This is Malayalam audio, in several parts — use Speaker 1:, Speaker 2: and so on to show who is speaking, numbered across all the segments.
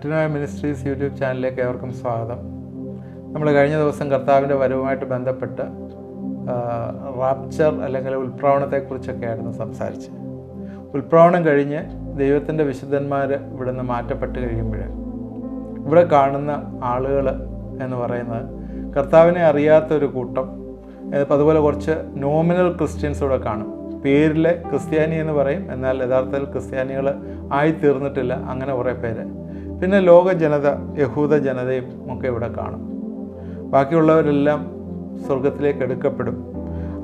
Speaker 1: മെറ്റനോയ മിനിസ്ട്രീസ് യൂട്യൂബ് ചാനലിലേക്ക് ഏവർക്കും സ്വാഗതം. നമ്മൾ കഴിഞ്ഞ ദിവസം കർത്താവിൻ്റെ വരവുമായിട്ട് ബന്ധപ്പെട്ട് റാപ്ചർ അല്ലെങ്കിൽ ഉൽപ്രവണത്തെക്കുറിച്ചൊക്കെയായിരുന്നു സംസാരിച്ചത്. ഉൽപ്രവണം കഴിഞ്ഞ് ദൈവത്തിൻ്റെ വിശുദ്ധന്മാർ ഇവിടെ നിന്ന് മാറ്റപ്പെട്ട് കഴിയുമ്പോൾ ഇവിടെ കാണുന്ന ആളുകൾ എന്ന് പറയുന്നത് കർത്താവിനെ അറിയാത്തൊരു കൂട്ടം, അതുപോലെ കുറച്ച് നോമിനൽ ക്രിസ്ത്യൻസ് ഇവിടെ കാണും. പേരിലെ ക്രിസ്ത്യാനി എന്ന് പറയും, എന്നാൽ യഥാർത്ഥത്തിൽ ക്രിസ്ത്യാനികൾ ആയിത്തീർന്നിട്ടില്ല, അങ്ങനെ കുറേ പേര്. പിന്നെ ലോക ജനത, യഹൂദ ജനതയും ഒക്കെ ഇവിടെ കാണും. ബാക്കിയുള്ളവരെല്ലാം സ്വർഗത്തിലേക്ക് എടുക്കപ്പെടും.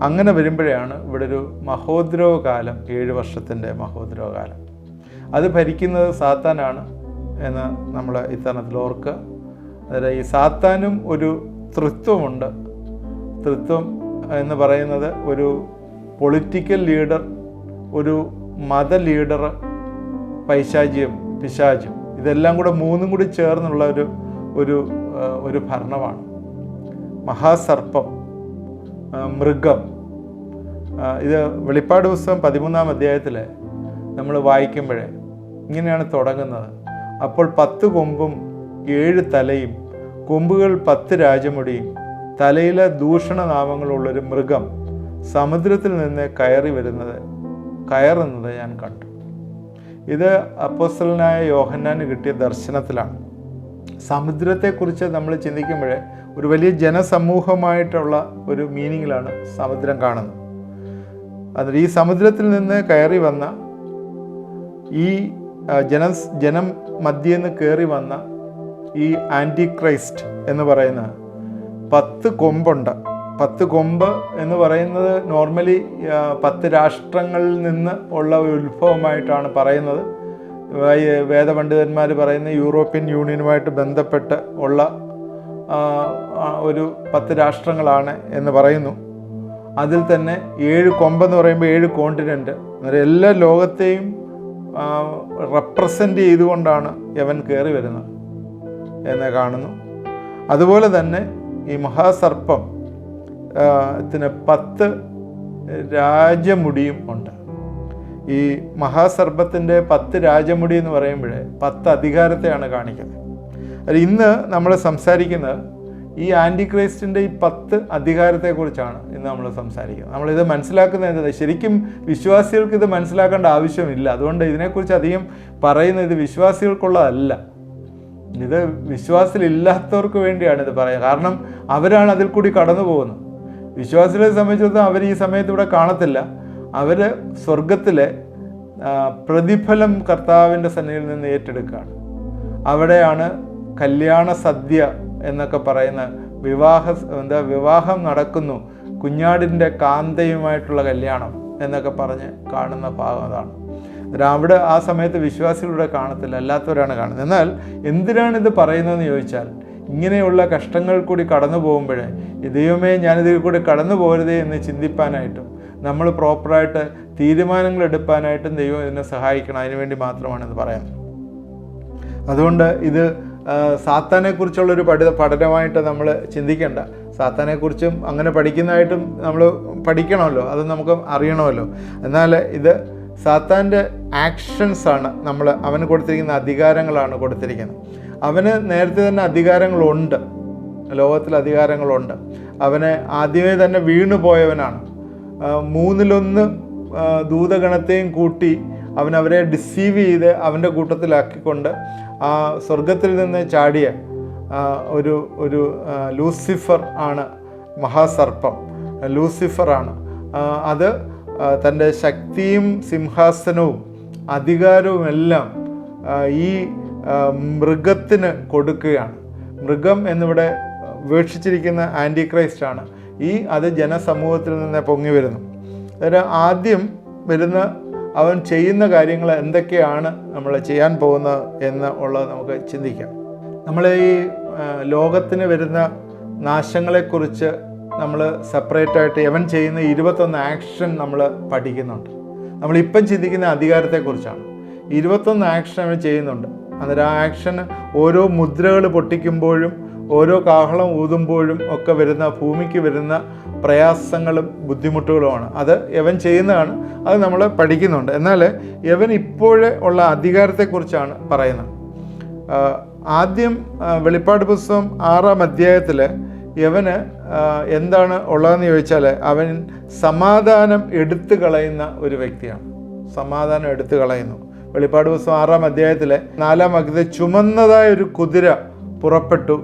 Speaker 1: അങ്ങനെ വരുമ്പോഴാണ് ഇവിടെ ഒരു മഹോദ്രവകാലം, 7 വർഷത്തിൻ്റെ മഹോദ്രവകാലം. അത് ഭരിക്കുന്നത് സാത്താനാണ് എന്ന് നമ്മൾ ഇത്തരണത്തിൽ ഓർക്കുക. അതായത് ഈ സാത്താനും ഒരു തൃത്വമുണ്ട്. തൃത്വം എന്ന് പറയുന്നത് ഒരു പൊളിറ്റിക്കൽ ലീഡർ, ഒരു മത ലീഡർ, പൈശാചിയും പിശാചും, ഇതെല്ലാം കൂടെ മൂന്നും കൂടി ചേർന്നുള്ള ഒരു ഭരണമാണ്. മഹാസർപ്പം, മൃഗം. ഇത് വെളിപ്പാട് പുസ്തകം 13-ാം അധ്യായത്തിൽ നമ്മൾ വായിക്കുമ്പോഴേ ഇങ്ങനെയാണ് തുടങ്ങുന്നത്. അപ്പോൾ 10 കൊമ്പും 7 തലയും, കൊമ്പുകൾ 10 രാജമുടിയും, തലയിലെ ദൂഷണനാമങ്ങളുള്ളൊരു മൃഗം സമുദ്രത്തിൽ നിന്ന് കയറുന്നത് ഞാൻ കണ്ടു. ഇത് അപ്പോസ്തലനായ യോഹന്നാന് കിട്ടിയ ദർശനത്തിലാണ്. സമുദ്രത്തെക്കുറിച്ച് നമ്മൾ ചിന്തിക്കുമ്പോൾ ഒരു വലിയ ജനസമൂഹമായിട്ടുള്ള ഒരു മീനിങ്ങിലാണ് സമുദ്രം കാണുന്നത്. അതിൽ ഈ സമുദ്രത്തിൽ നിന്ന് കയറി വന്ന ഈ ജനം മധ്യേന്ന് കയറി വന്ന ഈ ആൻറ്റി ക്രൈസ്റ്റ് എന്ന് പറയുന്ന 10 കൊമ്പുണ്ട്. 10 കൊമ്പ് എന്ന് പറയുന്നത് നോർമലി 10 രാഷ്ട്രങ്ങളിൽ നിന്ന് ഉള്ള ഒരു ഉത്ഭവമായിട്ടാണ് പറയുന്നത്. വേദപണ്ഡിതന്മാർ പറയുന്ന യൂറോപ്യൻ യൂണിയനുമായിട്ട് ബന്ധപ്പെട്ട് ഉള്ള ഒരു 10 രാഷ്ട്രങ്ങളാണ് എന്ന് പറയുന്നു. അതിൽ തന്നെ 7 കൊമ്പെന്ന് പറയുമ്പോൾ 7 കോണ്ടിനെൻ്റ്, എല്ലാ ലോകത്തെയും റെപ്രസെൻ്റ് ചെയ്തുകൊണ്ടാണ് യവൻ കയറി വരുന്നത് എന്ന് കാണുന്നു. അതുപോലെ തന്നെ ഈ മഹാസർപ്പം ത്തിന് 10 രാജമുടിയും ഉണ്ട്. ഈ മഹാസർപ്പത്തിൻ്റെ 10 രാജമുടി എന്ന് പറയുമ്പോൾ 10 അധികാരത്തെയാണ് കാണിക്കുന്നത്. ഇന്ന് നമ്മൾ സംസാരിക്കുന്നത് ഈ ആൻറ്റി ക്രൈസ്റ്റിൻ്റെ ഈ 10 അധികാരത്തെക്കുറിച്ചാണ് ഇന്ന് നമ്മൾ സംസാരിക്കുന്നത്. നമ്മളിത് മനസ്സിലാക്കുന്നത് എന്താ? ശരിക്കും വിശ്വാസികൾക്ക് ഇത് മനസ്സിലാക്കേണ്ട ആവശ്യമില്ല. അതുകൊണ്ട് ഇതിനെക്കുറിച്ച് അധികം പറയുന്നത് ഇത് വിശ്വാസികൾക്കുള്ളതല്ല, ഇത് വിശ്വാസത്തിലില്ലാത്തവർക്ക് വേണ്ടിയാണ് ഇത് പറയുക. കാരണം അവരാണ് അതിൽ കൂടി കടന്നു പോകുന്നത്. വിശ്വാസികളെ സംബന്ധിച്ചിടത്തോളം അവർ ഈ സമയത്ത് ഇവിടെ കാണത്തില്ല. അവർ സ്വർഗത്തിലെ പ്രതിഫലം കർത്താവിൻ്റെ സന്നിധിയിൽ നിന്ന് ഏറ്റെടുക്കുകയാണ്. അവിടെയാണ് കല്യാണ സദ്യ എന്നൊക്കെ പറയുന്ന വിവാഹം നടക്കുന്നു, കുഞ്ഞാടിൻ്റെ കാന്തയുമായിട്ടുള്ള കല്യാണം എന്നൊക്കെ പറഞ്ഞ് കാണുന്ന ഭാഗം അതാണ്. അവിടെ ആ സമയത്ത് വിശ്വാസികളുടെ കാണത്തില്ല, അല്ലാത്തവരാണ് കാണുന്നത്. എന്നാൽ എന്തിനാണിത് പറയുന്നതെന്ന് ചോദിച്ചാൽ, ഇങ്ങനെയുള്ള കഷ്ടങ്ങൾ കൂടി കടന്നു പോകുമ്പോഴേ ദൈവമേ ഞാനിതിൽ കൂടി കടന്നു പോകരുതേ എന്ന് ചിന്തിപ്പാനായിട്ടും നമ്മൾ പ്രോപ്പറായിട്ട് തീരുമാനങ്ങൾ എടുപ്പാനായിട്ടും ദൈവം ഇതിനെ സഹായിക്കണം. അതിനുവേണ്ടി മാത്രമാണ് ഇത് പറയുന്നത്. അതുകൊണ്ട് ഇത് സാത്താനെക്കുറിച്ചുള്ളൊരു പഠനമായിട്ട് നമ്മൾ ചിന്തിക്കേണ്ട. സാത്താനെക്കുറിച്ചും അങ്ങനെ പഠിക്കുന്നതായിട്ടും നമ്മൾ പഠിക്കണമല്ലോ, അത് നമുക്ക് അറിയണമല്ലോ. എന്നാൽ ഇത് സാത്താൻ്റെ ആക്ഷൻസാണ്, അവന് കൊടുത്തിരിക്കുന്ന അധികാരങ്ങളാണ് കൊടുത്തിരിക്കുന്നത്. അവന് നേരത്തെ തന്നെ അധികാരങ്ങളുണ്ട്, ലോകത്തിൽ അധികാരങ്ങളുണ്ട്. അവന് ആദ്യമേ തന്നെ വീണു പോയവനാണ്. 3-1 ദൂതഗണത്തെയും കൂട്ടി അവരെ ഡിസീവ് ചെയ്ത് അവൻ്റെ കൂട്ടത്തിലാക്കിക്കൊണ്ട് ആ സ്വർഗത്തിൽ നിന്ന് ചാടിയ ഒരു ലൂസിഫർ ആണ് മഹാസർപ്പം. ലൂസിഫറാണ് അത് തൻ്റെ ശക്തിയും സിംഹാസനവും അധികാരവും എല്ലാം ഈ മൃഗത്തിന് കൊടുക്കുകയാണ്. മൃഗം എന്നിവിടെ വീക്ഷിച്ചിരിക്കുന്ന ആൻറ്റി ക്രൈസ്റ്റാണ്. അത് ജനസമൂഹത്തിൽ നിന്ന് പൊങ്ങി വരുന്നു. അതായത് ആദ്യം വരുന്ന അവൻ ചെയ്യുന്ന കാര്യങ്ങൾ എന്തൊക്കെയാണ് നമ്മൾ ചെയ്യാൻ പോകുന്നത് എന്ന് ഉള്ളത് നമുക്ക് ചിന്തിക്കാം. നമ്മൾ ഈ ലോകത്തിന് വരുന്ന നാശങ്ങളെക്കുറിച്ച് നമ്മൾ സെപ്പറേറ്റായിട്ട് അവൻ ചെയ്യുന്ന 21 ആക്ഷൻ നമ്മൾ പഠിക്കുന്നുണ്ട്. നമ്മളിപ്പം ചിന്തിക്കുന്ന അധികാരത്തെക്കുറിച്ചാണ്. 21 ആക്ഷൻ അവൻ ചെയ്യുന്നുണ്ട്. അന്നേരം ആ ആക്ഷൻ ഓരോ മുദ്രകൾ പൊട്ടിക്കുമ്പോഴും ഓരോ കാഹളം ഊതുമ്പോഴും ഒക്കെ വരുന്ന ഭൂമിക്ക് വരുന്ന പ്രയാസങ്ങളും ബുദ്ധിമുട്ടുകളുമാണ്. അത് യവൻ ചെയ്യുന്നതാണ്, അത് നമ്മൾ പഠിക്കുന്നുണ്ട്. എന്നാൽ യവൻ ഇപ്പോഴേ ഉള്ള അധികാരത്തെക്കുറിച്ചാണ് പറയുന്നത്. ആദ്യം വെളിപ്പാട് പുസ്തകം 6-ാം അധ്യായത്തിൽ യവന് എന്താണ് ഉള്ളതെന്ന് ചോദിച്ചാൽ അവൻ സമാധാനം എടുത്തു കളയുന്ന ഒരു വ്യക്തിയാണ്. സമാധാനം എടുത്തു കളയുന്നു. വെളിപ്പാട് പുസ്തകം 6-ാം അധ്യായത്തിലെ 4-ാം വാക്യത്തിൽ ചുമന്നതായ ഒരു കുതിര പുറപ്പെട്ടു,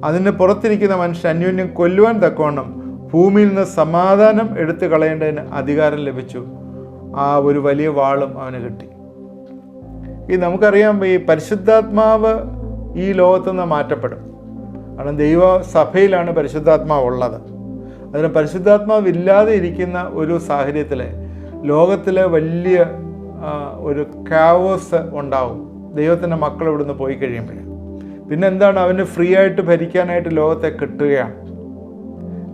Speaker 1: അതിന് പുറത്തിരിക്കുന്ന മനുഷ്യൻ അന്യോന്യം കൊല്ലുവാൻ തക്കവണ്ണം ഭൂമിയിൽ നിന്ന് സമാധാനം എടുത്തു കളയേണ്ടതിന് അധികാരം ലഭിച്ചു. ആ ഒരു വലിയ വാളും അവന് കിട്ടി. നമുക്കറിയാം, ഈ പരിശുദ്ധാത്മാവ് ഈ ലോകത്തുനിന്ന് മാറ്റപ്പെടും. കാരണം ദൈവസഭയിലാണ് പരിശുദ്ധാത്മാവ് ഉള്ളത്. അതിന് പരിശുദ്ധാത്മാവ് ഇല്ലാതെ ഇരിക്കുന്ന ഒരു സാഹചര്യത്തിൽ ലോകത്തിലെ വലിയ ഒരു കാവോസ് ഉണ്ടാവും. ദൈവത്തിൻ്റെ മക്കൾ ഇവിടുന്ന് പോയി കഴിയുമ്പോൾ പിന്നെ എന്താണ്, അവന് ഫ്രീ ആയിട്ട് ഭരിക്കാനായിട്ട് ലോകത്തെ കിട്ടുകയാണ്.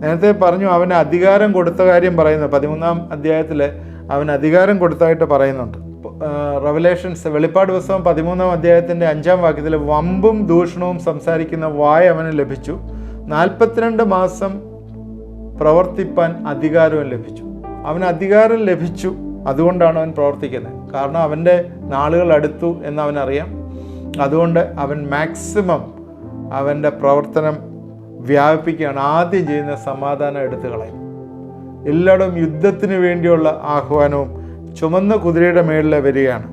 Speaker 1: നേരത്തെ പറഞ്ഞു അവന് അധികാരം കൊടുത്ത കാര്യം പറയുന്നു. 13-ാം അധ്യായത്തിൽ അവന് അധികാരം കൊടുത്തായിട്ട് പറയുന്നുണ്ട്. റെവലേഷൻസ് വെളിപ്പാട് പുസ്തകം 13-ാം അധ്യായത്തിൻ്റെ 5-ാം വാക്യത്തിൽ വമ്പും ദൂഷണവും സംസാരിക്കുന്ന വായ അവന് ലഭിച്ചു, 42 മാസം പ്രവർത്തിപ്പാൻ അധികാരവും ലഭിച്ചു. അവന് അധികാരം ലഭിച്ചു, അതുകൊണ്ടാണ് അവൻ പ്രവർത്തിക്കുന്നത്. കാരണം അവൻ്റെ നാളുകൾ അടുത്തു എന്നവനറിയാം. അതുകൊണ്ട് അവൻ മാക്സിമം അവൻ്റെ പ്രവർത്തനം വ്യാപിപ്പിക്കുകയാണ്. ആദ്യം ചെയ്യുന്ന സമാധാനം എടുത്തു കളയും. എല്ലായിടവും യുദ്ധത്തിന് വേണ്ടിയുള്ള ആഹ്വാനവും ചുമന്ന കുതിരയുടെ മേളിൽ വരികയാണ്.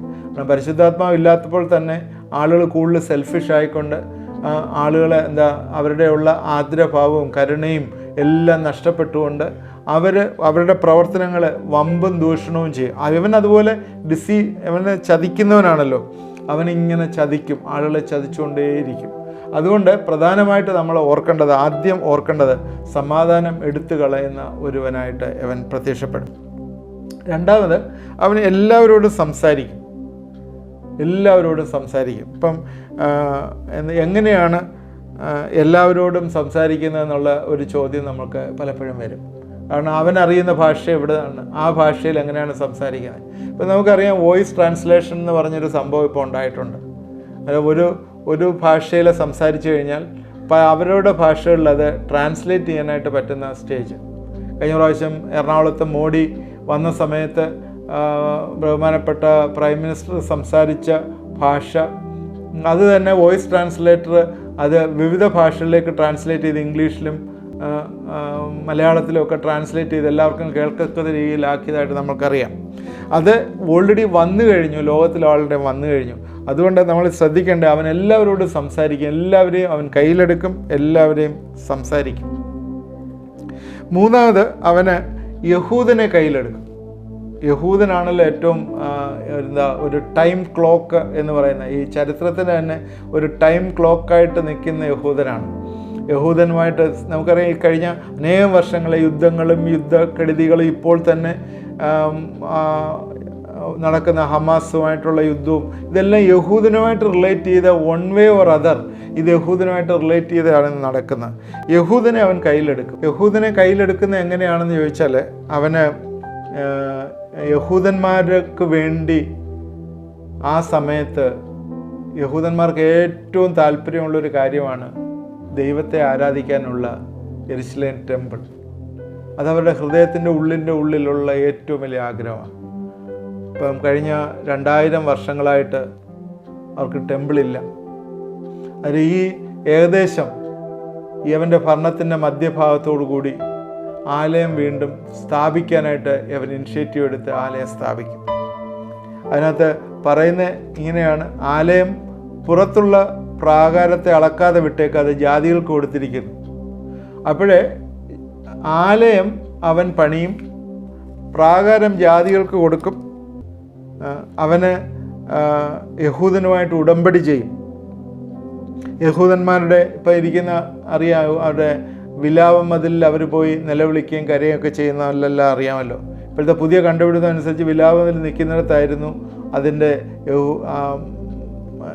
Speaker 1: പരിശുദ്ധാത്മാവ് ഇല്ലാത്തപ്പോൾ തന്നെ ആളുകൾ കൂടുതൽ സെൽഫിഷ് ആയിക്കൊണ്ട് ആളുകളെ അവരുടെ ഉള്ള ആർദ്രഭാവവും കരുണയും എല്ലാം നഷ്ടപ്പെട്ടുകൊണ്ട് അവരുടെ പ്രവർത്തനങ്ങൾ വമ്പും ദൂഷണവും ചെയ്യും. അവൻ അതുപോലെ അവനെ ചതിക്കുന്നവനാണല്ലോ. അവനിങ്ങനെ ചതിക്കും, ആളുകളെ ചതിച്ചുകൊണ്ടേയിരിക്കും. അതുകൊണ്ട് പ്രധാനമായിട്ട് നമ്മൾ ആദ്യം ഓർക്കേണ്ടത് സമാധാനം എടുത്തു കളയുന്ന ഒരുവനായിട്ട് അവൻ പ്രത്യക്ഷപ്പെടും. രണ്ടാമത്, അവന് എല്ലാവരോടും സംസാരിക്കും. ഇപ്പം എങ്ങനെയാണ് എല്ലാവരോടും സംസാരിക്കുന്നതെന്നുള്ള ഒരു ചോദ്യം നമുക്ക് പലപ്പോഴും വരും. കാരണം അവനറിയുന്ന ഭാഷ എവിടെയാണ്, ആ ഭാഷയിൽ എങ്ങനെയാണ് സംസാരിക്കുന്നത്. ഇപ്പം നമുക്കറിയാം, വോയിസ് ട്രാൻസ്ലേഷൻ എന്ന് പറഞ്ഞൊരു സംഭവം ഇപ്പോൾ ഉണ്ടായിട്ടുണ്ട്. ഒരു ഭാഷയിൽ സംസാരിച്ചു കഴിഞ്ഞാൽ അവരുടെ ഭാഷകളിൽ അത് ട്രാൻസ്ലേറ്റ് ചെയ്യാനായിട്ട് പറ്റുന്ന സ്റ്റേജ്. കഴിഞ്ഞ പ്രാവശ്യം എറണാകുളത്ത് മോഡി വന്ന സമയത്ത് ബഹുമാനപ്പെട്ട പ്രൈം മിനിസ്റ്റർ സംസാരിച്ച ഭാഷ അത് തന്നെ വോയിസ് ട്രാൻസ്ലേറ്റർ അത് വിവിധ ഭാഷകളിലേക്ക് ട്രാൻസ്ലേറ്റ് ചെയ്ത് ഇംഗ്ലീഷിലും മലയാളത്തിലും ഒക്കെ ട്രാൻസ്ലേറ്റ് ചെയ്ത് എല്ലാവർക്കും കേൾക്കത്തക്ക രീതിയിലാക്കിയതായിട്ട് നമുക്കറിയാം. അത് ഓൾറെഡി വന്നു കഴിഞ്ഞു, ലോകത്തിൽ ആളുടെ വന്നു കഴിഞ്ഞു. അതുകൊണ്ട് നമ്മൾ ശ്രദ്ധിക്കേണ്ടത്, അവൻ എല്ലാവരോടും സംസാരിക്കും, എല്ലാവരെയും അവൻ കയ്യിലെടുക്കും, എല്ലാവരെയും സംസാരിക്കും. മൂന്നാമത്, അവന് യഹൂദനെ കയ്യിലെടുക്കും. യഹൂദനാണല്ലോ ഏറ്റവും ഒരു ടൈം ക്ലോക്ക് എന്ന് പറയുന്ന, ഈ ചരിത്രത്തിന് തന്നെ ഒരു ടൈം ക്ലോക്കായിട്ട് നിൽക്കുന്ന യഹൂദനാണ്. യഹൂദനുമായിട്ട് നമുക്കറിയാം, ഈ കഴിഞ്ഞ അനേകം വർഷങ്ങളെ യുദ്ധങ്ങളും യുദ്ധക്കെടുതികളും ഇപ്പോൾ തന്നെ നടക്കുന്ന ഹമാസുമായിട്ടുള്ള യുദ്ധവും ഇതെല്ലാം യഹൂദനുമായിട്ട് റിലേറ്റ് ചെയ്ത വൺ വേ ഓർ അതർ ഇത് യഹൂദനുമായിട്ട് റിലേറ്റ് ചെയ്താണ് നടക്കുന്നത്. യഹൂദനെ അവൻ കയ്യിലെടുക്കും. യഹൂദനെ കയ്യിലെടുക്കുന്നത് എങ്ങനെയാണെന്ന് ചോദിച്ചാൽ, അവന് യഹൂദന്മാർക്ക് വേണ്ടി ആ സമയത്ത് യഹൂദന്മാർക്ക് ഏറ്റവും താല്പര്യമുള്ളൊരു കാര്യമാണ് ദൈവത്തെ ആരാധിക്കാനുള്ള യെരുശലേം ടെമ്പിൾ. അതവരുടെ ഹൃദയത്തിൻ്റെ ഉള്ളിലുള്ള ഏറ്റവും വലിയ ആഗ്രഹമാണ്. ഇപ്പം കഴിഞ്ഞ 2000 വർഷങ്ങളായിട്ട് അവർക്ക് ടെമ്പിളില്ല. അത് ഈ ഏകദേശം യവൻ്റെ ഭരണത്തിൻ്റെ മധ്യഭാഗത്തോടു കൂടി ആലയം വീണ്ടും സ്ഥാപിക്കാനായിട്ട് യവൻ ഇനിഷ്യേറ്റീവ് എടുത്ത് ആലയം സ്ഥാപിക്കും. അതിനകത്ത് പറയുന്നത് ഇങ്ങനെയാണ്: ആലയം പുറത്തുള്ള പ്രാകാരത്തെ അളക്കാതെ വിട്ടേക്കാതെ ജാതികൾക്ക് കൊടുത്തിരിക്കുന്നു. അപ്പോഴേ ആലയം അവൻ പണിയും, പ്രാകാരം ജാതികൾക്ക് കൊടുക്കും. അവന് യഹൂദനുമായിട്ട് ഉടമ്പടി ചെയ്യും. യഹൂദന്മാരുടെ ഇപ്പോൾ ഇരിക്കുന്ന അറിയാം, അവരുടെ വിലാപം മതിലിൽ അവർ പോയി നിലവിളിക്കുകയും കരയുകയൊക്കെ ചെയ്യുന്നതെല്ലാം അറിയാമല്ലോ. ഇപ്പോഴത്തെ പുതിയ കണ്ടുപിടുത്തം അനുസരിച്ച് വിലാപത്തിൽ നിൽക്കുന്നിടത്തായിരുന്നു അതിൻ്റെ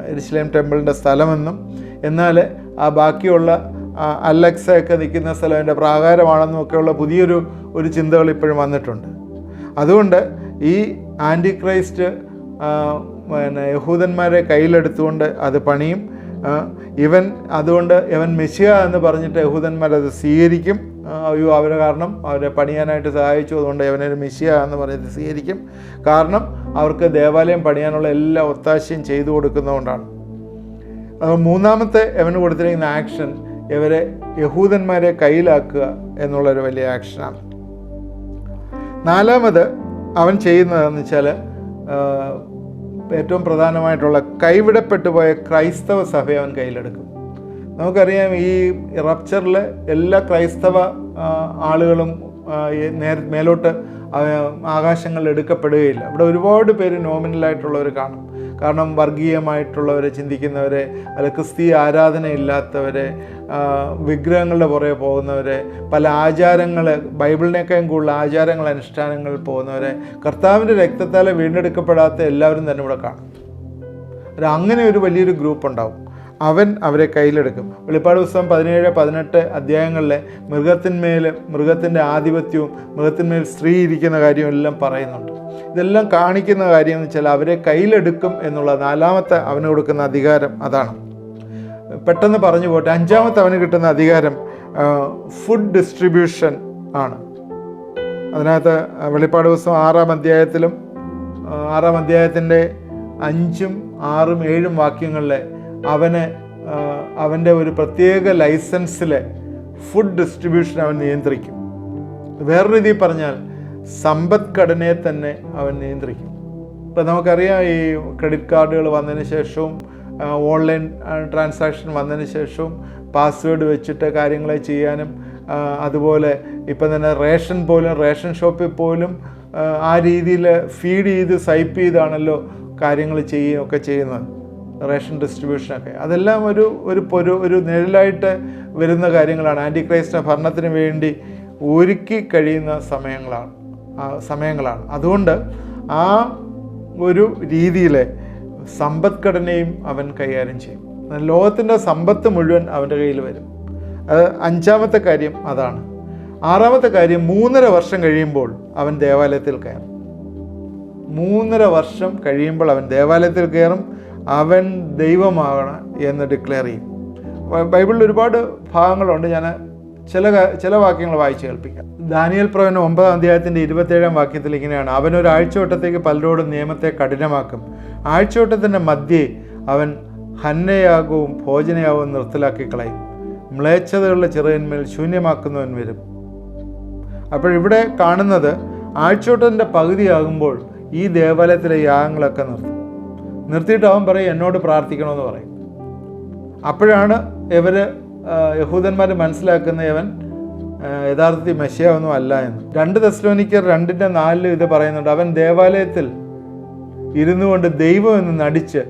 Speaker 1: യെരുശലേം ടെമ്പിളിൻ്റെ സ്ഥലമെന്നും, എന്നാൽ ആ ബാക്കിയുള്ള അലക്സയൊക്കെ നിൽക്കുന്ന സ്ഥലം അതിൻ്റെ പ്രാകാരമാണെന്നും ഒക്കെയുള്ള പുതിയൊരു ചിന്തകൾ ഇപ്പോഴും വന്നിട്ടുണ്ട്. അതുകൊണ്ട് ഈ ആൻറ്റി ക്രൈസ്റ്റ് യഹൂദന്മാരെ കയ്യിലെടുത്തുകൊണ്ട് അത് പണിയും. അതുകൊണ്ട് ഇവൻ മെസ്സിയ എന്ന് പറഞ്ഞിട്ട് യഹൂദന്മാരത് സ്വീകരിക്കും. അവരെ കാരണം അവരെ പണിയാനായിട്ട് സഹായിച്ചു, അതുകൊണ്ട് ഇവനൊരു മെസ്സിയ എന്ന് പറഞ്ഞിട്ട് സ്വീകരിക്കും. കാരണം അവർക്ക് ദേവാലയം പണിയാനുള്ള എല്ലാ ഒത്താശയും ചെയ്തു കൊടുക്കുന്നതുകൊണ്ടാണ്. മൂന്നാമത്തെ അവന് കൊടുത്തിരിക്കുന്ന ആക്ഷൻ ഇവരെ യഹൂദന്മാരെ കയ്യിലാക്കുക എന്നുള്ളൊരു വലിയ ആക്ഷനാണ്. നാലാമത് അവൻ ചെയ്യുന്നതെന്ന് വെച്ചാൽ ഏറ്റവും പ്രധാനമായിട്ടുള്ള കൈവിടപ്പെട്ടു പോയ ക്രൈസ്തവ സഭയെ അവൻ കയ്യിലെടുക്കും. നമുക്കറിയാം ഈ റപ്ചറിൽ എല്ലാ ക്രൈസ്തവ ആളുകളും മേലോട്ട് ആകാശങ്ങളിൽ എടുക്കപ്പെടുകയില്ല. ഇവിടെ ഒരുപാട് പേര് നോമിനലായിട്ടുള്ളവർ കാണും. കാരണം വർഗീയമായിട്ടുള്ളവരെ ചിന്തിക്കുന്നവരെ, അല്ല ക്രിസ്തീയ ആരാധന ഇല്ലാത്തവരെ, വിഗ്രഹങ്ങളുടെ പുറകെ പോകുന്നവരെ, പല ആചാരങ്ങൾ ബൈബിളിനേക്കാളും കൂടുതൽ ആചാരങ്ങൾ അനുഷ്ഠാനങ്ങളിൽ പോകുന്നവരെ, കർത്താവിൻ്റെ രക്തത്താൽ വീണ്ടെടുക്കപ്പെടാത്ത എല്ലാവരും തന്നെ ഇവിടെ കാണും. അങ്ങനെ ഒരു വലിയൊരു ഗ്രൂപ്പ് ഉണ്ടാവും. അവൻ അവരെ കയ്യിലെടുക്കും. വെളിപ്പാട് പുസ്തകം 17-18 അധ്യായങ്ങളിലെ മൃഗത്തിൻ്റെ ആധിപത്യവും മൃഗത്തിന്മേൽ സ്ത്രീ ഇരിക്കുന്ന കാര്യവും എല്ലാം പറയുന്നുണ്ട്. ഇതെല്ലാം കാണിക്കുന്ന കാര്യം എന്ന് വെച്ചാൽ അവരെ കയ്യിലെടുക്കും എന്നുള്ള നാലാമത്തെ അവന് കൊടുക്കുന്ന അധികാരം അതാണ്. പെട്ടെന്ന് പറഞ്ഞു പോട്ടെ. അഞ്ചാമത്തെ അവന് കിട്ടുന്ന അധികാരം ഫുഡ് ഡിസ്ട്രിബ്യൂഷൻ ആണ്. അതിനകത്ത് വെളിപ്പാട് പുസ്തകം 6-ാം അധ്യായത്തിൻ്റെ 5, 6, 7 വാക്യങ്ങളിലെ അവൻ്റെ ഒരു പ്രത്യേക ലൈസൻസിലെ ഫുഡ് ഡിസ്ട്രിബ്യൂഷൻ അവൻ നിയന്ത്രിക്കും. വേറൊരു രീതിയിൽ പറഞ്ഞാൽ സമ്പദ്ഘടനയെ തന്നെ അവൻ നിയന്ത്രിക്കും. ഇപ്പം നമുക്കറിയാം ഈ ക്രെഡിറ്റ് കാർഡുകൾ വന്നതിന് ശേഷവും ഓൺലൈൻ ട്രാൻസാക്ഷൻ വന്നതിന് ശേഷവും പാസ്വേഡ് വെച്ചിട്ട് കാര്യങ്ങളെ ചെയ്യാനും, അതുപോലെ ഇപ്പം തന്നെ റേഷൻ ഷോപ്പിൽ പോലും ആ രീതിയിൽ ഫീഡ് ചെയ്ത് സ്വൈപ്പ് ചെയ്താണല്ലോ കാര്യങ്ങൾ ചെയ്യുകയൊക്കെ ചെയ്യുന്നത്. റേഷൻ ഡിസ്ട്രിബ്യൂഷനൊക്കെ അതെല്ലാം ഒരു നിഴലായിട്ട് വരുന്ന കാര്യങ്ങളാണ്. ആൻറ്റി ക്രൈസ്റ്റ് ഭരണത്തിന് വേണ്ടി ഒരുക്കി കഴിയുന്ന സമയങ്ങളാണ്. അതുകൊണ്ട് ആ ഒരു രീതിയിലെ സമ്പദ്ഘടനയും അവൻ കൈകാര്യം ചെയ്യും. ലോകത്തിൻ്റെ സമ്പത്ത് മുഴുവൻ അവൻ്റെ കയ്യിൽ വരും. അത് അഞ്ചാമത്തെ കാര്യം അതാണ്. ആറാമത്തെ കാര്യം 3.5 വർഷം കഴിയുമ്പോൾ അവൻ ദേവാലയത്തിൽ കയറും. 3.5 വർഷം കഴിയുമ്പോൾ അവൻ ദേവാലയത്തിൽ കയറും. അവൻ ദൈവമാകണം എന്ന് ഡിക്ലെയർ ചെയ്യും. ബൈബിളിൽ ഒരുപാട് ഭാഗങ്ങളുണ്ട്. ഞാൻ ചില വാക്യങ്ങൾ വായിച്ച് കേൾപ്പിക്കാം. ദാനിയേൽ പ്രവചനം 9-ാം അധ്യായത്തിൻ്റെ 27-ാം വാക്യത്തിൽ ഇങ്ങനെയാണ്: അവനൊരു ആഴ്ചവട്ടത്തേക്ക് പലരോടും നിയമത്തെ കഠിനമാക്കും. ആഴ്ചവട്ടത്തിൻ്റെ മധ്യേ അവൻ ഹന്നയാകവും ഭോജനയാകവും നിർത്തലാക്കി കളയും. മ്ലേച്ഛതകളുടെ ചിറകിന്മേൽ ശൂന്യമാക്കുന്നവൻ വരും. അപ്പോഴിവിടെ കാണുന്നത് ആഴ്ചവട്ടത്തിൻ്റെ പകുതിയാകുമ്പോൾ ഈ ദേവാലയത്തിലെ യാഗങ്ങളൊക്കെ നിർത്തിയിട്ട് അവൻ പറയും എന്നോട് പ്രാർത്ഥിക്കണമെന്ന് പറയും. അപ്പോഴാണ് യഹൂദന്മാർ മനസ്സിലാക്കുന്ന ഇവൻ യഥാർത്ഥത്തിൽ മെശിയാവൊന്നും അല്ല എന്ന്. 2 തെസ്സലോനിക്കർ 2:4 ഇത് പറയുന്നുണ്ട്: അവൻ ദേവാലയത്തിൽ ഇരുന്നു കൊണ്ട് ദൈവമെന്ന് നടിച്ച്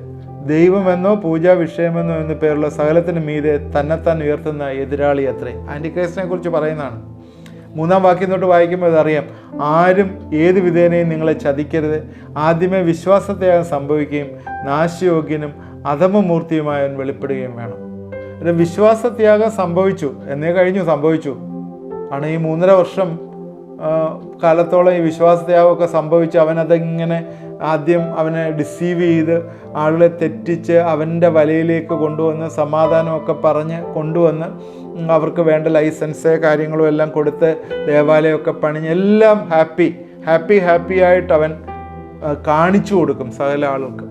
Speaker 1: ദൈവമെന്നോ പൂജാ വിഷയമെന്നോ എന്ന് പേരുള്ള സകലത്തിന് മീതെ തന്നെത്താൻ ഉയർത്തുന്ന എതിരാളി അത്രേ. ആൻറ്റിക്രൈസ്റ്റിനെ കുറിച്ച് പറയുന്നതാണ്. 3-ാം വാക്യം തൊട്ട് വായിക്കുമ്പോൾ ഇതറിയാം: ആരും ഏത് വിധേനയും നിങ്ങളെ ചതിക്കരുത്. ആദ്യമേ വിശ്വാസത്യാഗം സംഭവിക്കുകയും നാശയോഗ്യനും അധമമൂർത്തിയുമായവൻ വെളിപ്പെടുകയും വേണം. ഒരു വിശ്വാസത്യാഗം സംഭവിച്ചു ആണ്. ഈ 3.5 വർഷം കാലത്തോളം ഈ വിശ്വാസത്യാഗമൊക്കെ സംഭവിച്ച് അവനതിങ്ങനെ ആദ്യം അവനെ ഡിസീവ് ചെയ്ത് ആളുകളെ തെറ്റിച്ച് അവൻ്റെ വലയിലേക്ക് കൊണ്ടുവന്ന് സമാധാനമൊക്കെ പറഞ്ഞ് കൊണ്ടുവന്ന് അവർക്ക് വേണ്ട ലൈസൻസ് കാര്യങ്ങളും എല്ലാം കൊടുത്ത് ദേവാലയമൊക്കെ പണിഞ്ഞ് എല്ലാം ഹാപ്പി ആയിട്ട് അവൻ കാണിച്ചു കൊടുക്കും സകല ആളുകൾക്ക്.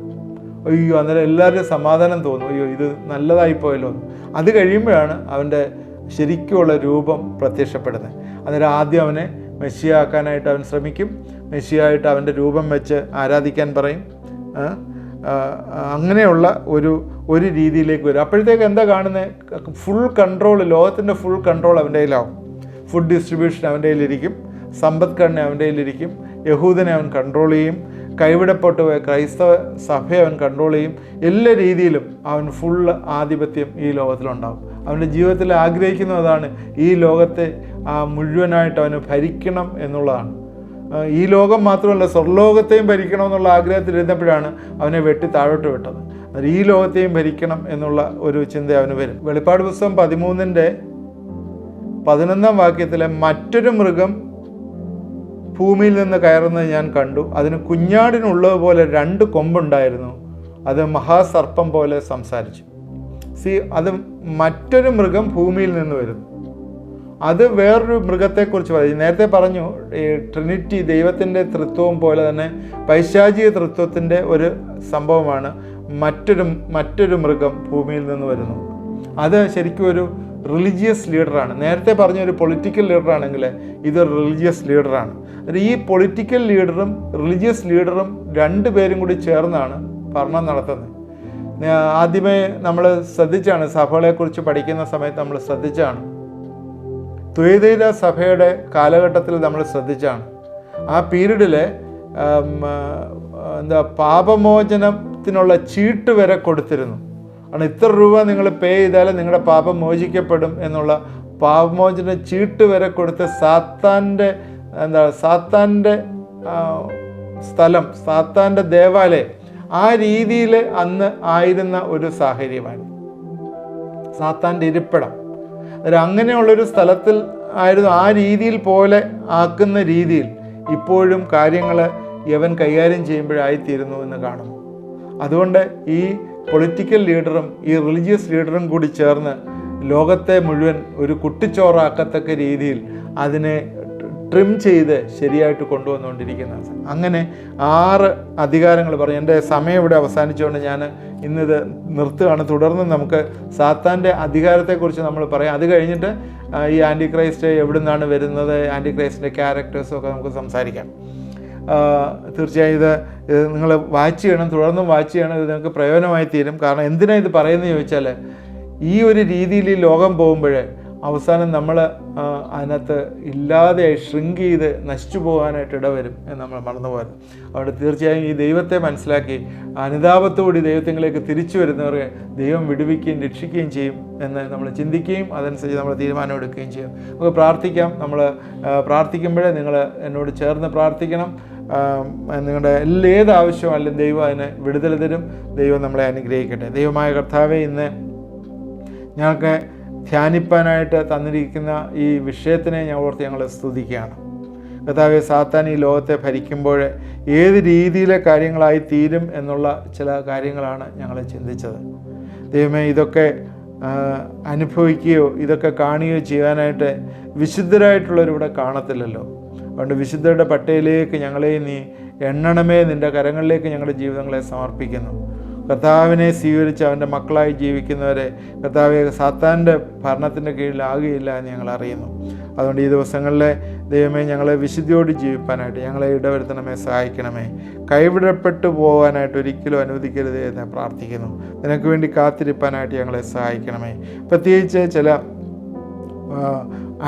Speaker 1: അയ്യോ, അന്നേരം എല്ലാവരും സമാധാനം തോന്നും, അയ്യോ ഇത് നല്ലതായിപ്പോയല്ലോ. അത് കഴിയുമ്പോഴാണ് അവൻ്റെ ശരിക്കുമുള്ള രൂപം പ്രത്യക്ഷപ്പെടുന്നത്. അന്നേരം ആദ്യം അവനെ മെസ്സിയാക്കാനായിട്ട് അവൻ ശ്രമിക്കും. മെസ്സിയായിട്ട് അവൻ്റെ രൂപം വെച്ച് ആരാധിക്കാൻ പറയും. അങ്ങനെയുള്ള ഒരു രീതിയിലേക്ക് വരും. അപ്പോഴത്തേക്ക് എന്താ കാണുന്നത്? ഫുൾ കൺട്രോൾ, ലോകത്തിൻ്റെ ഫുൾ കൺട്രോൾ അവൻ്റെ കയ്യിലാവും. ഫുഡ് ഡിസ്ട്രിബ്യൂഷൻ അവൻ്റെ കയ്യിലിരിക്കും. സമ്പദ്ഘടന അവൻ്റെ കയ്യിലിരിക്കും. യഹൂദനെ അവൻ കൺട്രോൾ ചെയ്യും. കൈവിടപ്പെട്ടു പോയ ക്രൈസ്തവ സഭയെ അവൻ കൺട്രോൾ ചെയ്യും. എല്ലാ രീതിയിലും അവൻ ഫുൾ ആധിപത്യം ഈ ലോകത്തിലുണ്ടാകും. അവൻ്റെ ജീവിതത്തിൽ ആഗ്രഹിക്കുന്നതാണ് ഈ ലോകത്തെ മുഴുവനായിട്ട് അവന് ഭരിക്കണം എന്നുള്ളതാണ്. ഈ ലോകം മാത്രമല്ല, സ്വർലോകത്തെയും ഭരിക്കണം എന്നുള്ള ആഗ്രഹത്തിലിരുന്നപ്പോഴാണ് അവനെ വെട്ടി താഴോട്ട് വിട്ടത്. അതായത് ഈ ലോകത്തെയും ഭരിക്കണം എന്നുള്ള ഒരു ചിന്ത അവന് വരും. വെളിപ്പാട് പുസ്തകം 13-ന്റെ 11-ാം വാക്യത്തിലെ മറ്റൊരു മൃഗം ഭൂമിയിൽ നിന്ന് കയറുന്നത് ഞാൻ കണ്ടു. അതിന് കുഞ്ഞാടിനുള്ളതുപോലെ 2 കൊമ്പുണ്ടായിരുന്നു. അത് മഹാസർപ്പം പോലെ സംസാരിച്ചു. അത് മറ്റൊരു മൃഗം ഭൂമിയിൽ നിന്ന് വരുന്നു. അത് വേറൊരു മൃഗത്തെക്കുറിച്ച് പറയും. നേരത്തെ പറഞ്ഞു ഈ ട്രിനിറ്റി, ദൈവത്തിൻ്റെ തൃത്വം പോലെ തന്നെ പൈശാചിക തൃത്വത്തിൻ്റെ ഒരു സംഭവമാണ് മറ്റൊരു മൃഗം ഭൂമിയിൽ നിന്ന് വരുന്നു. അത് ശരിക്കും ഒരു റിലീജിയസ് ലീഡറാണ്. നേരത്തെ പറഞ്ഞ ഒരു പൊളിറ്റിക്കൽ ലീഡറാണെങ്കിൽ ഇതൊരു റിലീജിയസ് ലീഡറാണ്. ഈ പൊളിറ്റിക്കൽ ലീഡറും റിലീജിയസ് ലീഡറും രണ്ടുപേരും കൂടി ചേർന്നാണ് ഭരണം നടത്തുന്നത്. ആദ്യമേ നമ്മൾ ശ്രദ്ധിച്ചാണ്, സഭകളെക്കുറിച്ച് പഠിക്കുന്ന സമയത്ത് നമ്മൾ ശ്രദ്ധിച്ചാണ്, ദ്വൈതൈത സഭയുടെ കാലഘട്ടത്തിൽ നമ്മൾ ശ്രദ്ധിച്ചാണ്. ആ പീരീഡിൽ പാപമോചനത്തിനുള്ള ചീട്ട് വരെ കൊടുത്തിരുന്നു. കാരണം ഇത്ര രൂപ നിങ്ങൾ പേ ചെയ്താൽ നിങ്ങളുടെ പാപം മോചിക്കപ്പെടും എന്നുള്ള പാപമോചന ചീട്ട് വരെ കൊടുത്ത് സാത്താൻ്റെ സ്ഥലം, സാത്താൻ്റെ ദേവാലയം, ആ രീതിയിൽ അന്ന് ആയിരുന്ന ഒരു സാഹചര്യമാണ് സാത്താൻ്റെ ഇരിപ്പിടം. അങ്ങനെയുള്ളൊരു സ്ഥലത്തിൽ ആയിരുന്നു. ആ രീതിയിൽ പോലെ ആക്കുന്ന രീതിയിൽ ഇപ്പോഴും കാര്യങ്ങൾ യവൻ കൈകാര്യം ചെയ്യുമ്പോഴായിത്തീരുന്നു എന്ന് കാണുന്നു. അതുകൊണ്ട് ഈ പൊളിറ്റിക്കൽ ലീഡറും ഈ റിലീജിയസ് ലീഡറും കൂടി ചേർന്ന് ലോകത്തെ മുഴുവൻ ഒരു കുട്ടിച്ചോറാക്കത്തക്ക രീതിയിൽ അതിനെ ട്രിം ചെയ്ത് ശരിയായിട്ട് കൊണ്ടുവന്നുകൊണ്ടിരിക്കുന്നത്. അങ്ങനെ 6 അധികാരങ്ങൾ പറഞ്ഞു. എൻ്റെ സമയം ഇവിടെ അവസാനിച്ചുകൊണ്ട് ഞാൻ ഇന്നിത് നിർത്തുകയാണ്. തുടർന്ന് നമുക്ക് സാത്താൻ്റെ അധികാരത്തെക്കുറിച്ച് നമ്മൾ പറയാം. അത് കഴിഞ്ഞിട്ട് ഈ ആൻറ്റി ക്രൈസ്റ്റ് എവിടെ നിന്നാണ് വരുന്നത്, ആൻറ്റി ക്രൈസ്റ്റിൻ്റെ ക്യാരക്ടേഴ്സും ഒക്കെ നമുക്ക് സംസാരിക്കാം. തീർച്ചയായും ഇത് നിങ്ങൾ വാച്ച് ചെയ്യണം, തുടർന്നും വാച്ച് ചെയ്യണം. ഇത് നിങ്ങൾക്ക് പ്രയോജനമായി തീരും. കാരണം എന്തിനാണ് ഇത് പറയുന്നത് ചോദിച്ചാൽ, ഈ ഒരു രീതിയിൽ ഈ ലോകം പോകുമ്പോൾ അവസാനം നമ്മൾ അതിനകത്ത് ഇല്ലാതെയായി ഷ്രിങ്ക് ചെയ്ത് നശിച്ചു പോകാനായിട്ട് ഇടവരും എന്ന് നമ്മൾ മറന്നു പോകരുത്. അവിടെ തീർച്ചയായും ഈ ദൈവത്തെ മനസ്സിലാക്കി അനുതാപത്തോടെ ദൈവത്തിലേക്ക് തിരിച്ചു വരുന്നവരെ ദൈവം വിടുവിക്കുകയും രക്ഷിക്കുകയും ചെയ്യും എന്ന് നമ്മൾ ചിന്തിക്കുകയും അതനുസരിച്ച് നമ്മൾ തീരുമാനമെടുക്കുകയും ചെയ്യും. നമുക്ക് പ്രാർത്ഥിക്കാം. നമ്മൾ പ്രാർത്ഥിക്കുമ്പോഴേ നിങ്ങൾ എന്നോട് ചേർന്ന് പ്രാർത്ഥിക്കണം. നിങ്ങളുടെ ഏത് ആവശ്യമായാലും ദൈവം അതിന് വിടുതൽ തരും. ദൈവം നമ്മളെ അനുഗ്രഹിക്കട്ടെ. ദൈവമായ കർത്താവേ, ഇന്ന് ഞങ്ങൾക്ക് ധ്യാനിപ്പാനായിട്ട് തന്നിരിക്കുന്ന ഈ വിഷയത്തിനെ ഞാൻ ഓർത്ത് ഞങ്ങൾ സ്തുതിക്കുകയാണ്. കർത്താവേ, സാത്താൻ ഈ ലോകത്തെ ഭരിക്കുമ്പോൾ ഏത് രീതിയിലെ കാര്യങ്ങളായി തീരും എന്നുള്ള ചില കാര്യങ്ങളാണ് ഞങ്ങൾ ചിന്തിച്ചത്. ദൈവമേ, ഇതൊക്കെ അനുഭവിക്കുകയോ ഇതൊക്കെ കാണുകയോ ചെയ്യാനായിട്ട് വിശുദ്ധരായിട്ടുള്ളവരിവിടെ കാണത്തില്ലല്ലോ. അതുകൊണ്ട് വിശുദ്ധരുടെ പട്ടയിലേക്ക് ഞങ്ങളെ നീ എണ്ണണമേ. നിൻ്റെ കരങ്ങളിലേക്ക് ഞങ്ങളുടെ ജീവിതങ്ങളെ സമർപ്പിക്കുന്നു. കർത്താവിനെ സ്വീകരിച്ച് അവൻ്റെ മക്കളായി ജീവിക്കുന്നവരെ കർത്താവെ സാത്താൻ്റെ ഭരണത്തിൻ്റെ കീഴിലാകുകയില്ല എന്ന് ഞങ്ങൾ അറിയുന്നു. അതുകൊണ്ട് ഈ ദിവസങ്ങളിലെ ദൈവമേ, ഞങ്ങളെ വിശുദ്ധിയോട് ജീവിപ്പാനായിട്ട് ഞങ്ങളെ ഇടവരുത്തണമേ, സഹായിക്കണമേ. കൈവിടപ്പെട്ടു പോകാനായിട്ട് ഒരിക്കലും അനുവദിക്കരുതേ എന്ന് പ്രാർത്ഥിക്കുന്നു. നിനക്ക് വേണ്ടി കാത്തിരിപ്പാനായിട്ട് ഞങ്ങളെ സഹായിക്കണമേ. പ്രത്യേകിച്ച് ചില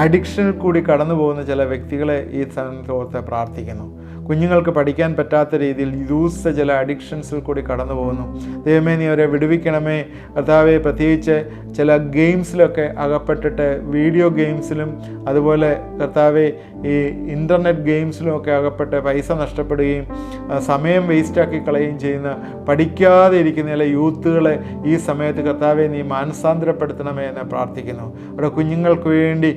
Speaker 1: അഡിക്ഷനിൽ കൂടി കടന്നു പോകുന്ന ചില വ്യക്തികളെ ഈ സമയത്ത് ഓർത്ത് പ്രാർത്ഥിക്കുന്നു. കുഞ്ഞുങ്ങൾക്ക് പഠിക്കാൻ പറ്റാത്ത രീതിയിൽ യൂസ് ചില അഡിക്ഷൻസിൽ കൂടി കടന്നു പോകുന്നു. ദൈവമേ, നീ അവരെ വിടുവിക്കണമേ. കർത്താവെ, പ്രത്യേകിച്ച് ചില ഗെയിംസിലൊക്കെ അകപ്പെട്ടിട്ട് വീഡിയോ ഗെയിംസിലും അതുപോലെ കർത്താവെ ഈ ഇൻ്റർനെറ്റ് ഗെയിംസിലും ഒക്കെ അകപ്പെട്ട് പൈസ നഷ്ടപ്പെടുകയും സമയം വേസ്റ്റാക്കി കളയുകയും ചെയ്യുന്ന പഠിക്കാതെ ഇരിക്കുന്ന ചില യൂത്തുകളെ ഈ സമയത്ത് കർത്താവെ നീ മാനസാന്തരപ്പെടുത്തണമേ എന്ന് പ്രാർത്ഥിക്കുന്നു. അവിടെ കുഞ്ഞുങ്ങൾക്ക് വേണ്ടി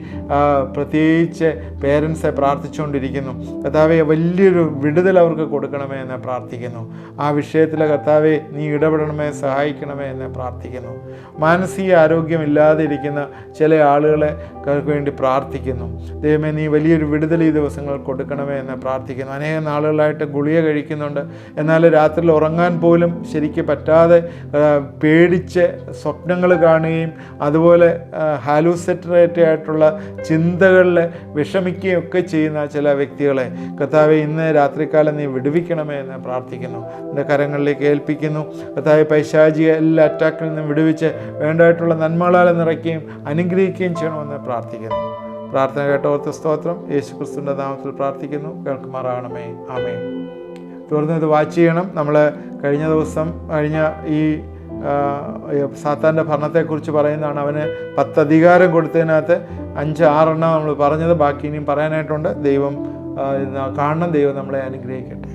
Speaker 1: പ്രത്യേകിച്ച് പേരൻസെ പ്രാർത്ഥിച്ചുകൊണ്ടിരിക്കുന്നു. കർത്താവെ, വലിയൊരു വിടുതൽ അവർക്ക് കൊടുക്കണമേ എന്ന് പ്രാർത്ഥിക്കുന്നു. ആ വിഷയത്തിലെ കർത്താവെ നീ ഇടപെടണമേ, സഹായിക്കണമേ എന്ന് പ്രാർത്ഥിക്കുന്നു. മാനസിക ആരോഗ്യമില്ലാതെ ഇരിക്കുന്ന ചില ആളുകളെ വേണ്ടി പ്രാർത്ഥിക്കുന്നു. ദൈവമേ, നീ വലിയൊരു വിടുതൽ ഈ ദിവസങ്ങൾ കൊടുക്കണമേ എന്ന് പ്രാർത്ഥിക്കുന്നു. അനേകം നാളുകളായിട്ട് ഗുളിക കഴിക്കുന്നുണ്ട്, എന്നാൽ രാത്രിയിൽ ഉറങ്ങാൻ പോലും ശരിക്ക് പറ്റാതെ പേടിച്ച് സ്വപ്നങ്ങൾ കാണുകയും അതുപോലെ ഹാലൂസിനേറ്റഡ് ആയിട്ടുള്ള ചിന്തകളിൽ വിഷമിക്കുകയും ഒക്കെ ചെയ്യുന്ന ചില വ്യക്തികളെ കർത്താവെ ഇന്ന് രാത്രികാലം നീ വിടുവിക്കണമേ എന്ന് പ്രാർത്ഥിക്കുന്നു. എൻ്റെ കരങ്ങളിലേക്ക് ഏൽപ്പിക്കുന്നു. കർത്താവെ, പൈശാചിക എല്ലാ അറ്റാക്കിൽ നിന്നും വിടുവിച്ച് വേണ്ടതായിട്ടുള്ള നന്മകളാൽ നിറയ്ക്കുകയും അനുഗ്രഹിക്കുകയും ചെയ്യണമെന്ന് പ്രാർത്ഥിക്കുന്നു. പ്രാർത്ഥന കേട്ടോർത്ത് സ്തോത്രം. യേശു ക്രിസ്തുവിൻ്റെ നാമത്തിൽ പ്രാർത്ഥിക്കുന്നു. കേൾക്കുമാറാകണമേ. ആമേൻ. തുടർന്ന് ഇത് വാച്ച് ചെയ്യണം. നമ്മൾ കഴിഞ്ഞ ഈ സാത്താൻ്റെ ഭരണത്തെക്കുറിച്ച് പറയുന്നതാണ്. അവന് 10 അധികാരം കൊടുത്തതിനകത്ത് 5-6 എണ്ണം നമ്മൾ പറഞ്ഞത്. ബാക്കി ഇനിയും പറയാനായിട്ടുണ്ട്. ദൈവം കാണണം. ദൈവം നമ്മളെ അനുഗ്രഹിക്കട്ടെ.